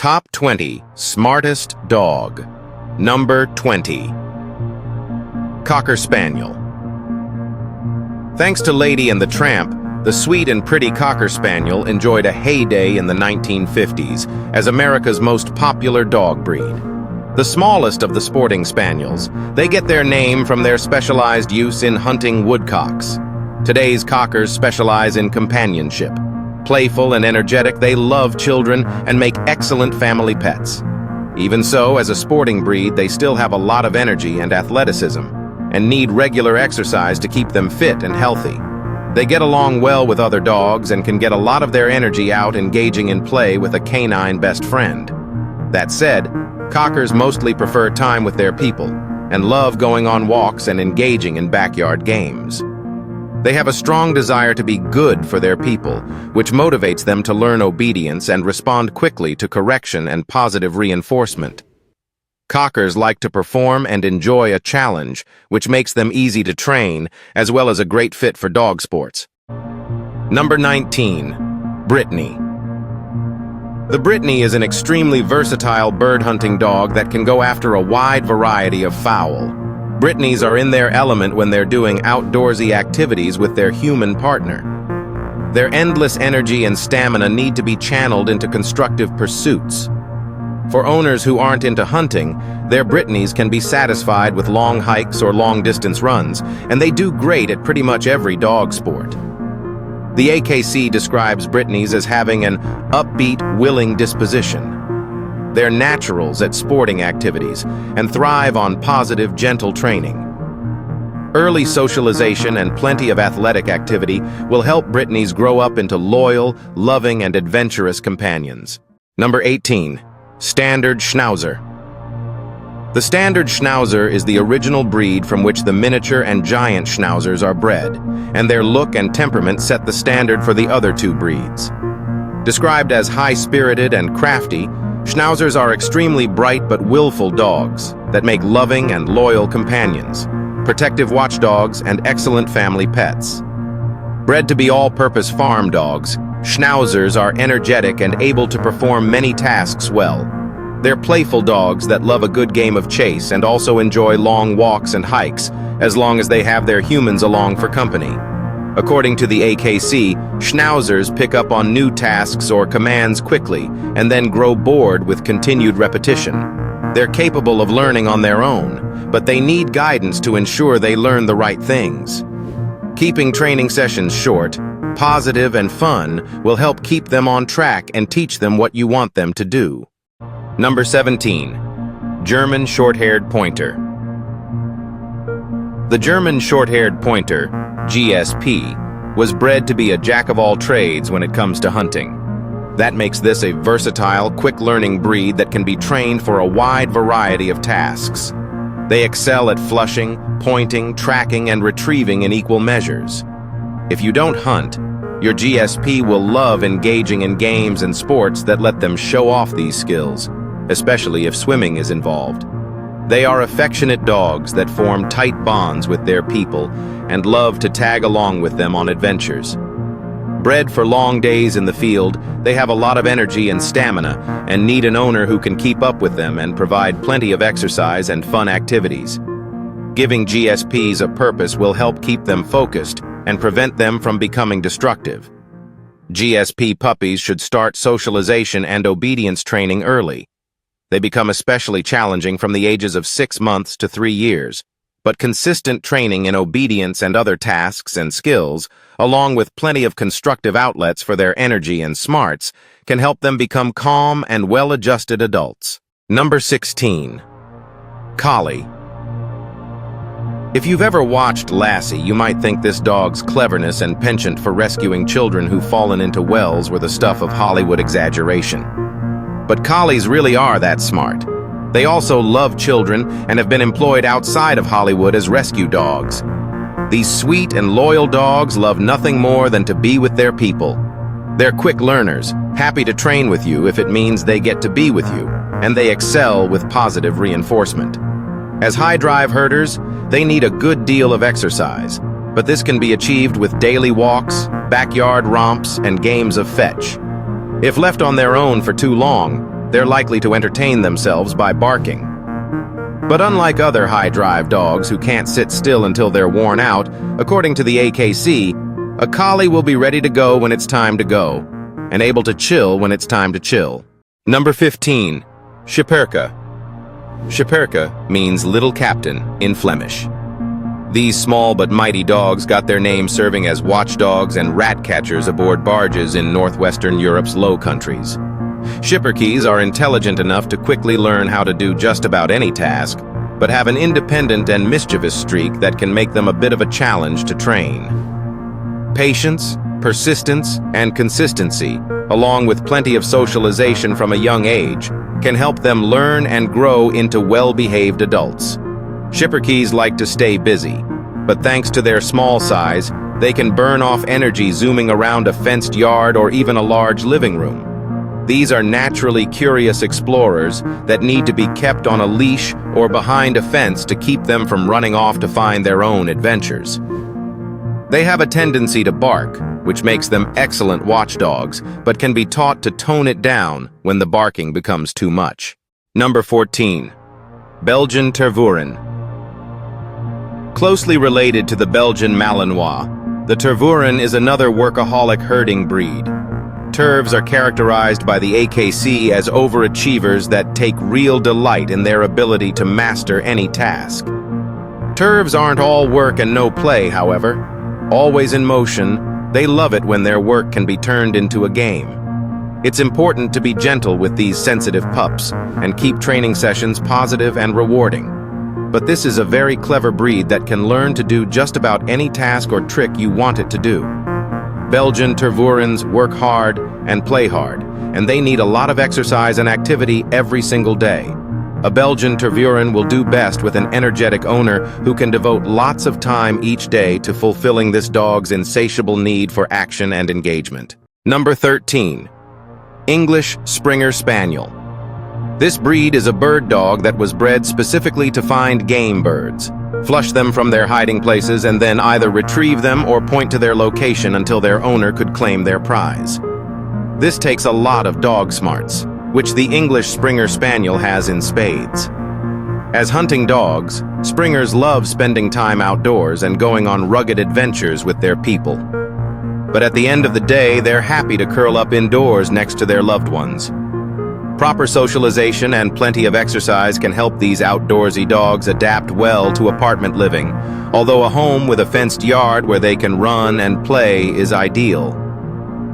Top 20 Smartest Dog. Number 20. Cocker Spaniel. Thanks to Lady and the Tramp, the sweet and pretty Cocker Spaniel enjoyed a heyday in the 1950s as America's most popular dog breed. The smallest of the sporting spaniels, they get their name from their specialized use in hunting woodcocks. Today's Cockers specialize in companionship. Playful and energetic, they love children and make excellent family pets. Even so, as a sporting breed, they still have a lot of energy and athleticism, and need regular exercise to keep them fit and healthy. They get along well with other dogs and can get a lot of their energy out engaging in play with a canine best friend. That said, Cockers mostly prefer time with their people and love going on walks and engaging in backyard games. They have a strong desire to be good for their people, which motivates them to learn obedience and respond quickly to correction and positive reinforcement. Cockers like to perform and enjoy a challenge, which makes them easy to train, as well as a great fit for dog sports. Number 19. Brittany. The Brittany is an extremely versatile bird-hunting dog that can go after a wide variety of fowl. Brittany's are in their element when they're doing outdoorsy activities with their human partner. Their endless energy and stamina need to be channeled into constructive pursuits. For owners who aren't into hunting, their Brittany's can be satisfied with long hikes or long-distance runs, and they do great at pretty much every dog sport. The AKC describes Brittany's as having an upbeat, willing disposition. They're naturals at sporting activities and thrive on positive, gentle training. Early socialization and plenty of athletic activity will help Brittany's grow up into loyal, loving, and adventurous companions. Number 18. Standard Schnauzer. The Standard Schnauzer is the original breed from which the miniature and giant Schnauzers are bred, and their look and temperament set the standard for the other two breeds. Described as high-spirited and crafty, Schnauzers are extremely bright but willful dogs that make loving and loyal companions, protective watchdogs, and excellent family pets. Bred to be all-purpose farm dogs, Schnauzers are energetic and able to perform many tasks well. They're playful dogs that love a good game of chase and also enjoy long walks and hikes, as long as they have their humans along for company. According to the AKC, Schnauzers pick up on new tasks or commands quickly and then grow bored with continued repetition. They're capable of learning on their own, but they need guidance to ensure they learn the right things. Keeping training sessions short, positive, and fun will help keep them on track and teach them what you want them to do. Number 17. German Short-Haired Pointer. The German Short-Haired Pointer, GSP, was bred to be a jack-of-all-trades when it comes to hunting. That makes this a versatile, quick-learning breed that can be trained for a wide variety of tasks. They excel at flushing, pointing, tracking, and retrieving in equal measures. If you don't hunt, your GSP will love engaging in games and sports that let them show off these skills, especially if swimming is involved. They are affectionate dogs that form tight bonds with their people and love to tag along with them on adventures. Bred for long days in the field, they have a lot of energy and stamina and need an owner who can keep up with them and provide plenty of exercise and fun activities. Giving GSPs a purpose will help keep them focused and prevent them from becoming destructive. GSP puppies should start socialization and obedience training early. They become especially challenging from the ages of 6 months to 3 years, but consistent training in obedience and other tasks and skills, along with plenty of constructive outlets for their energy and smarts, can help them become calm and well-adjusted adults. Number 16. Collie. If you've ever watched Lassie, you might think this dog's cleverness and penchant for rescuing children who've fallen into wells were the stuff of Hollywood exaggeration. But collies really are that smart. They also love children and have been employed outside of Hollywood as rescue dogs. These sweet and loyal dogs love nothing more than to be with their people. They're quick learners, happy to train with you if it means they get to be with you, and they excel with positive reinforcement. As high-drive herders, they need a good deal of exercise, but this can be achieved with daily walks, backyard romps, and games of fetch. If left on their own for too long, they're likely to entertain themselves by barking. But unlike other high-drive dogs who can't sit still until they're worn out, according to the AKC, a collie will be ready to go when it's time to go, and able to chill when it's time to chill. Number 15. Schipperke. Schipperke means little captain in Flemish. These small but mighty dogs got their name serving as watchdogs and rat catchers aboard barges in northwestern Europe's Low Countries. Schipperkes are intelligent enough to quickly learn how to do just about any task, but have an independent and mischievous streak that can make them a bit of a challenge to train. Patience, persistence, and consistency, along with plenty of socialization from a young age, can help them learn and grow into well-behaved adults. Schipperkes like to stay busy, but thanks to their small size, they can burn off energy zooming around a fenced yard or even a large living room. These are naturally curious explorers that need to be kept on a leash or behind a fence to keep them from running off to find their own adventures. They have a tendency to bark, which makes them excellent watchdogs, but can be taught to tone it down when the barking becomes too much. Number 14. Belgian Tervuren. Closely related to the Belgian Malinois, the Tervuren is another workaholic herding breed. Tervs are characterized by the AKC as overachievers that take real delight in their ability to master any task. Tervs aren't all work and no play, however. Always in motion, they love it when their work can be turned into a game. It's important to be gentle with these sensitive pups and keep training sessions positive and rewarding. But this is a very clever breed that can learn to do just about any task or trick you want it to do. Belgian Tervurens work hard and play hard, and they need a lot of exercise and activity every single day. A Belgian Tervuren will do best with an energetic owner who can devote lots of time each day to fulfilling this dog's insatiable need for action and engagement. Number 13. English Springer Spaniel. This breed is a bird dog that was bred specifically to find game birds, flush them from their hiding places, and then either retrieve them or point to their location until their owner could claim their prize. This takes a lot of dog smarts, which the English Springer Spaniel has in spades. As hunting dogs, Springers love spending time outdoors and going on rugged adventures with their people. But at the end of the day, they're happy to curl up indoors next to their loved ones. Proper socialization and plenty of exercise can help these outdoorsy dogs adapt well to apartment living, although a home with a fenced yard where they can run and play is ideal.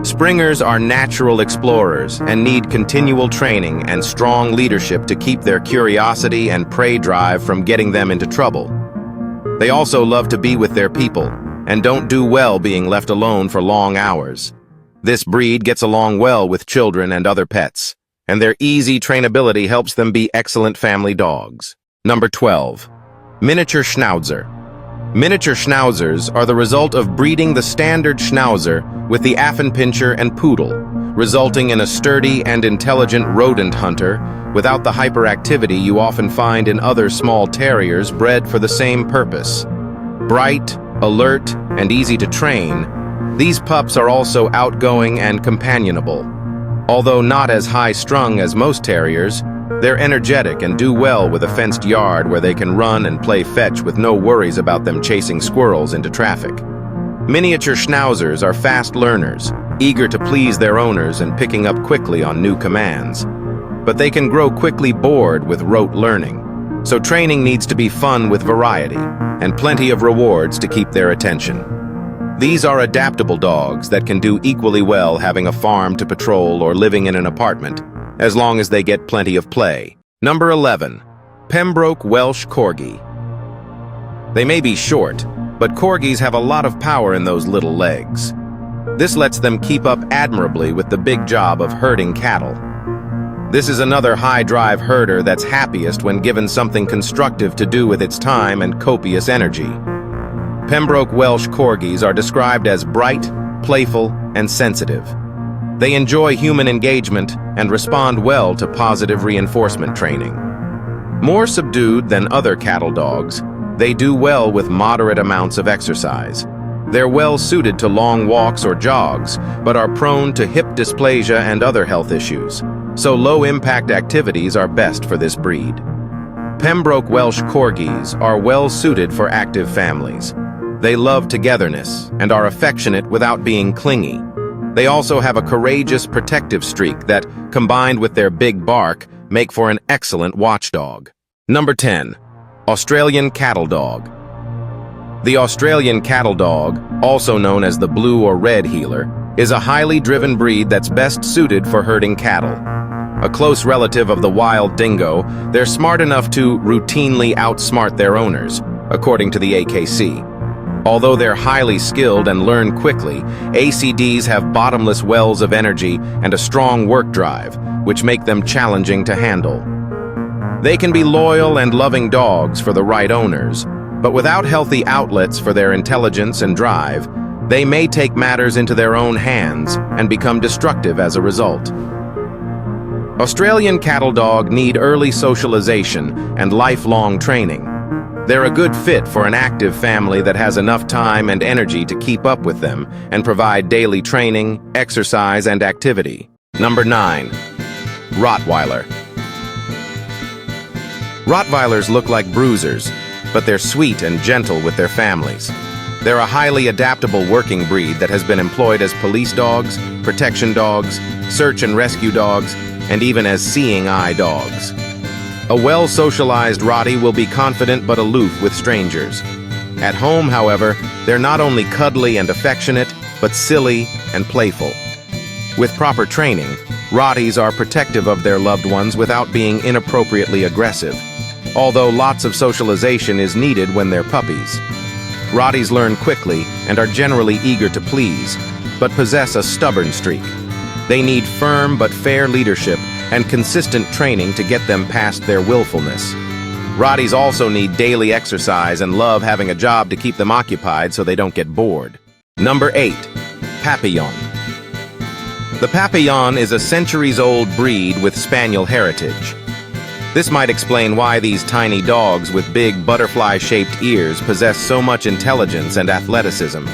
Springers are natural explorers and need continual training and strong leadership to keep their curiosity and prey drive from getting them into trouble. They also love to be with their people and don't do well being left alone for long hours. This breed gets along well with children and other pets, and their easy trainability helps them be excellent family dogs. Number 12. Miniature Schnauzer. Miniature Schnauzers are the result of breeding the standard Schnauzer with the Affenpinscher and Poodle, resulting in a sturdy and intelligent rodent hunter without the hyperactivity you often find in other small terriers bred for the same purpose. Bright, alert, and easy to train, these pups are also outgoing and companionable. Although not as high-strung as most terriers, they're energetic and do well with a fenced yard where they can run and play fetch with no worries about them chasing squirrels into traffic. Miniature Schnauzers are fast learners, eager to please their owners and picking up quickly on new commands. But they can grow quickly bored with rote learning, so training needs to be fun with variety and plenty of rewards to keep their attention. These are adaptable dogs that can do equally well having a farm to patrol or living in an apartment, as long as they get plenty of play. Number 11. Pembroke Welsh Corgi. They may be short, but Corgis have a lot of power in those little legs. This lets them keep up admirably with the big job of herding cattle. This is another high-drive herder that's happiest when given something constructive to do with its time and copious energy. Pembroke Welsh Corgis are described as bright, playful, and sensitive. They enjoy human engagement and respond well to positive reinforcement training. More subdued than other cattle dogs, they do well with moderate amounts of exercise. They're well suited to long walks or jogs, but are prone to hip dysplasia and other health issues. so low-impact activities are best for this breed. Pembroke Welsh Corgis are well-suited for active families. They love togetherness and are affectionate without being clingy. They also have a courageous protective streak that, combined with their big bark, make for an excellent watchdog. Number 10. Australian Cattle Dog. The Australian Cattle Dog, also known as the Blue or Red Heeler, is a highly driven breed that's best suited for herding cattle. A close relative of the wild dingo, they're smart enough to routinely outsmart their owners, according to the AKC. Although they're highly skilled and learn quickly, ACDs have bottomless wells of energy and a strong work drive, which make them challenging to handle. They can be loyal and loving dogs for the right owners, but without healthy outlets for their intelligence and drive, they may take matters into their own hands and become destructive as a result. Australian Cattle Dog need early socialization and lifelong training. They're a good fit for an active family that has enough time and energy to keep up with them and provide daily training, exercise, and activity. Number 9. Rottweiler. Rottweilers look like bruisers, but they're sweet and gentle with their families. They're a highly adaptable working breed that has been employed as police dogs, protection dogs, search and rescue dogs, and even as seeing eye dogs. A well-socialized Rottie will be confident but aloof with strangers. At home, however, they're not only cuddly and affectionate, but silly and playful. With proper training, Rotties are protective of their loved ones without being inappropriately aggressive, although lots of socialization is needed when they're puppies. Rotties learn quickly and are generally eager to please, but possess a stubborn streak. They need firm but fair leadership and consistent training to get them past their willfulness. Rotties also need daily exercise and love having a job to keep them occupied so they don't get bored. Number 8. Papillon. The Papillon is a centuries-old breed with spaniel heritage. This might explain why these tiny dogs with big butterfly-shaped ears possess so much intelligence and athleticism.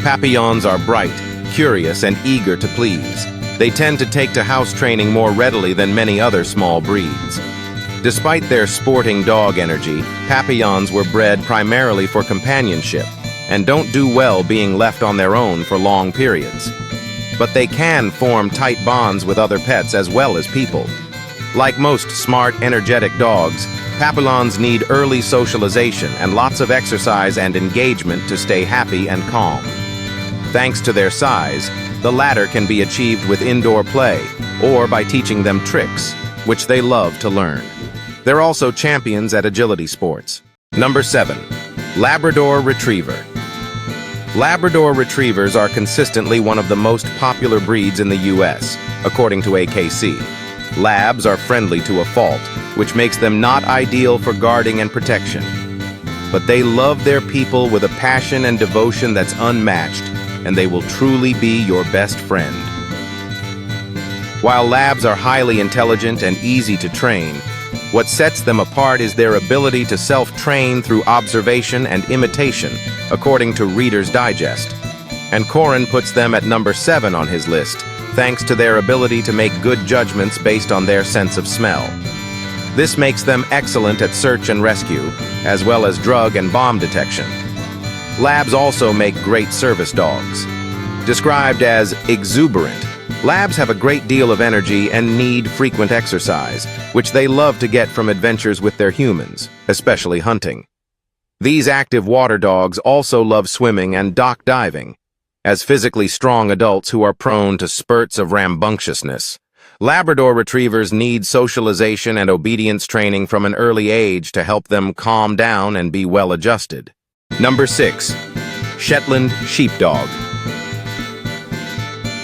Papillons are bright, curious, and eager to please. They tend to take to house training more readily than many other small breeds. Despite their sporting dog energy, Papillons were bred primarily for companionship and don't do well being left on their own for long periods. But they can form tight bonds with other pets as well as people. Like most smart, energetic dogs, Papillons need early socialization and lots of exercise and engagement to stay happy and calm. Thanks to their size, the latter can be achieved with indoor play or by teaching them tricks, which they love to learn. They're also champions at agility sports. Number 7. Labrador Retriever. Labrador Retrievers are consistently one of the most popular breeds in the U.S., according to AKC. Labs are friendly to a fault, which makes them not ideal for guarding and protection. But they love their people with a passion and devotion that's unmatched, and they will truly be your best friend. While labs are highly intelligent and easy to train, what sets them apart is their ability to self-train through observation and imitation, according to Reader's Digest. And Corin puts them at number 7 on his list, thanks to their ability to make good judgments based on their sense of smell. This makes them excellent at search and rescue, as well as drug and bomb detection. Labs also make great service dogs. Described as exuberant, Labs have a great deal of energy and need frequent exercise, which they love to get from adventures with their humans, especially hunting. These active water dogs also love swimming and dock diving. As physically strong adults who are prone to spurts of rambunctiousness, Labrador Retrievers need socialization and obedience training from an early age to help them calm down and be well adjusted. Number 6. Shetland Sheepdog.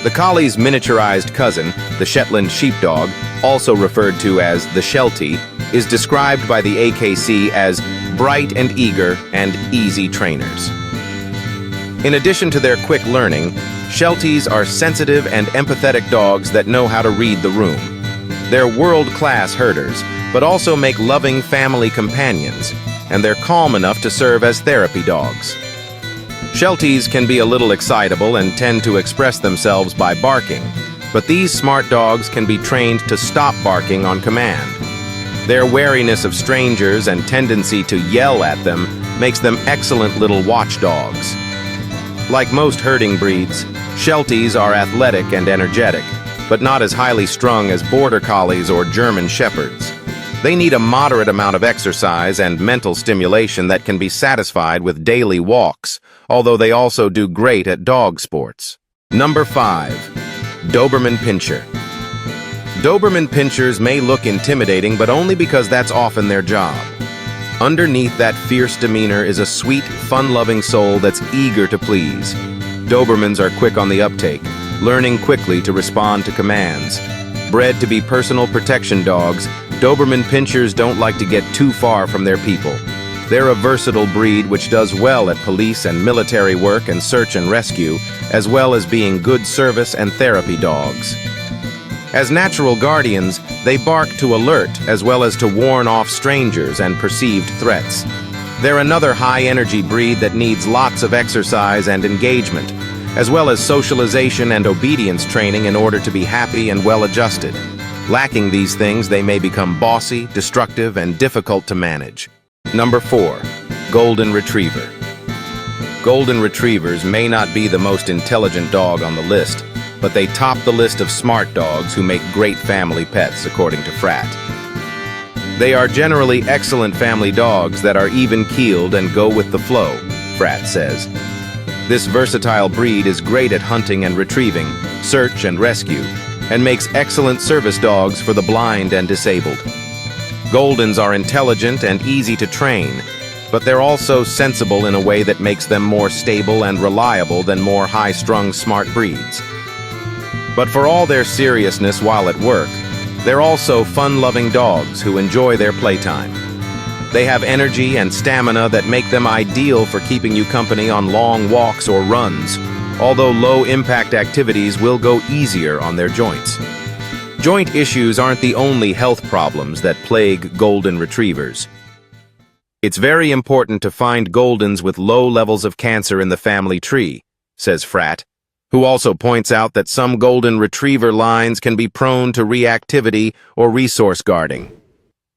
The collie's miniaturized cousin, the Shetland Sheepdog, also referred to as the Sheltie, is described by the AKC as bright and eager and easy trainers. In addition to their quick learning, Shelties are sensitive and empathetic dogs that know how to read the room. They're world-class herders, but also make loving family companions, and they're calm enough to serve as therapy dogs. Shelties can be a little excitable and tend to express themselves by barking, but these smart dogs can be trained to stop barking on command. Their wariness of strangers and tendency to yell at them makes them excellent little watchdogs. Like most herding breeds, Shelties are athletic and energetic, but not as highly strung as Border Collies or German Shepherds. They need a moderate amount of exercise and mental stimulation that can be satisfied with daily walks, although they also do great at dog sports. Number 5. Doberman Pinscher. Doberman Pinschers may look intimidating, but only because that's often their job. Underneath that fierce demeanor is a sweet, fun-loving soul that's eager to please. Dobermans are quick on the uptake, learning quickly to respond to commands. Bred to be personal protection dogs, Doberman Pinschers don't like to get too far from their people. They're a versatile breed which does well at police and military work and search and rescue, as well as being good service and therapy dogs. As natural guardians, they bark to alert as well as to warn off strangers and perceived threats. They're another high-energy breed that needs lots of exercise and engagement, as well as socialization and obedience training in order to be happy and well-adjusted. Lacking these things, they may become bossy, destructive, and difficult to manage. Number 4. Golden Retriever. Golden Retrievers may not be the most intelligent dog on the list, but they top the list of smart dogs who make great family pets, according to Frat. They are generally excellent family dogs that are even-keeled and go with the flow, Frat says. This versatile breed is great at hunting and retrieving, search and rescue, and makes excellent service dogs for the blind and disabled. Goldens are intelligent and easy to train, but they're also sensible in a way that makes them more stable and reliable than more high-strung smart breeds. But for all their seriousness while at work, they're also fun-loving dogs who enjoy their playtime. They have energy and stamina that make them ideal for keeping you company on long walks or runs, although low-impact activities will go easier on their joints. Joint issues aren't the only health problems that plague Golden Retrievers. It's very important to find Goldens with low levels of cancer in the family tree, says Frat, who also points out that some Golden Retriever lines can be prone to reactivity or resource guarding.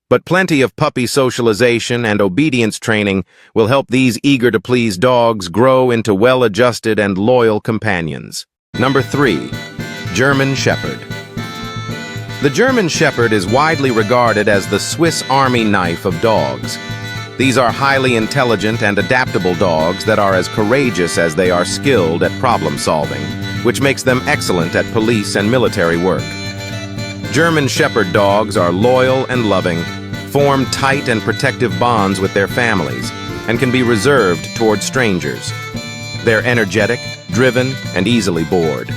But plenty of puppy socialization and obedience training will help these eager-to-please dogs grow into well-adjusted and loyal companions. Number 3. German Shepherd. The German Shepherd is widely regarded as the Swiss Army knife of dogs. These are highly intelligent and adaptable dogs that are as courageous as they are skilled at problem-solving, which makes them excellent at police and military work. German Shepherd dogs are loyal and loving, form tight and protective bonds with their families, and can be reserved toward strangers. They're energetic, driven, and easily bored.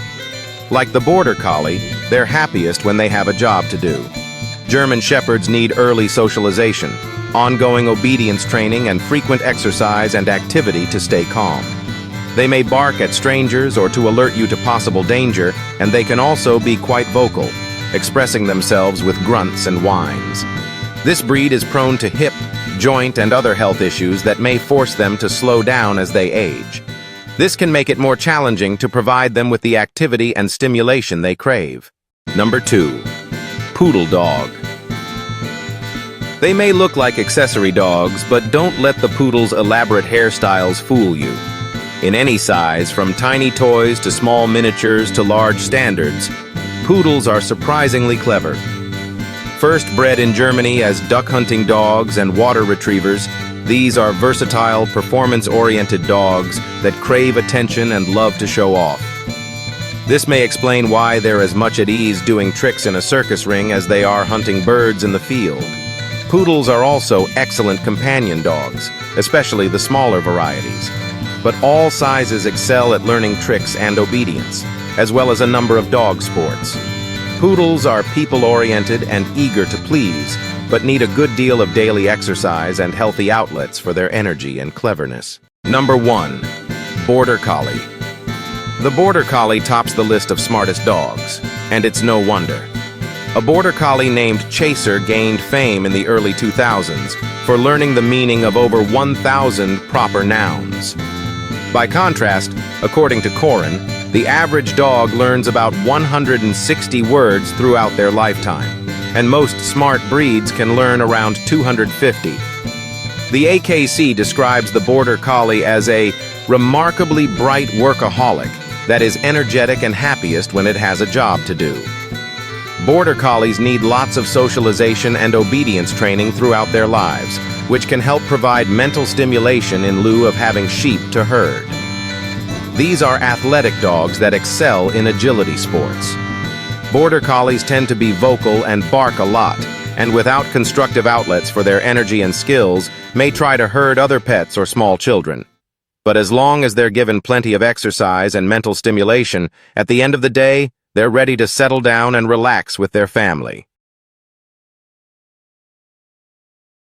Like the Border Collie, they're happiest when they have a job to do. German Shepherds need early socialization, ongoing obedience training, and frequent exercise and activity to stay calm. They may bark at strangers or to alert you to possible danger, and they can also be quite vocal, expressing themselves with grunts and whines. This breed is prone to hip, joint, and other health issues that may force them to slow down as they age. This can make it more challenging to provide them with the activity and stimulation they crave. Number 2. Poodle Dog. They may look like accessory dogs, but don't let the poodle's elaborate hairstyles fool you. In any size, from tiny toys to small miniatures to large standards, poodles are surprisingly clever. First bred in Germany as duck hunting dogs and water retrievers, these are versatile, performance-oriented dogs that crave attention and love to show off. This may explain why they're as much at ease doing tricks in a circus ring as they are hunting birds in the field. Poodles are also excellent companion dogs, especially the smaller varieties. But all sizes excel at learning tricks and obedience, as well as a number of dog sports. Poodles are people-oriented and eager to please, but need a good deal of daily exercise and healthy outlets for their energy and cleverness. Number 1. Border Collie. The Border Collie tops the list of smartest dogs, and it's no wonder. A Border Collie named Chaser gained fame in the early 2000s for learning the meaning of over 1,000 proper nouns. By contrast, according to Corin, The average dog learns about 160 words throughout their lifetime, and most smart breeds can learn around 250. The AKC describes the Border Collie as a remarkably bright workaholic that is energetic and happiest when it has a job to do. Border Collies need lots of socialization and obedience training throughout their lives, which can help provide mental stimulation in lieu of having sheep to herd. These are athletic dogs that excel in agility sports. Border Collies tend to be vocal and bark a lot, and without constructive outlets for their energy and skills, may try to herd other pets or small children. But as long as they're given plenty of exercise and mental stimulation, at the end of the day, they're ready to settle down and relax with their family.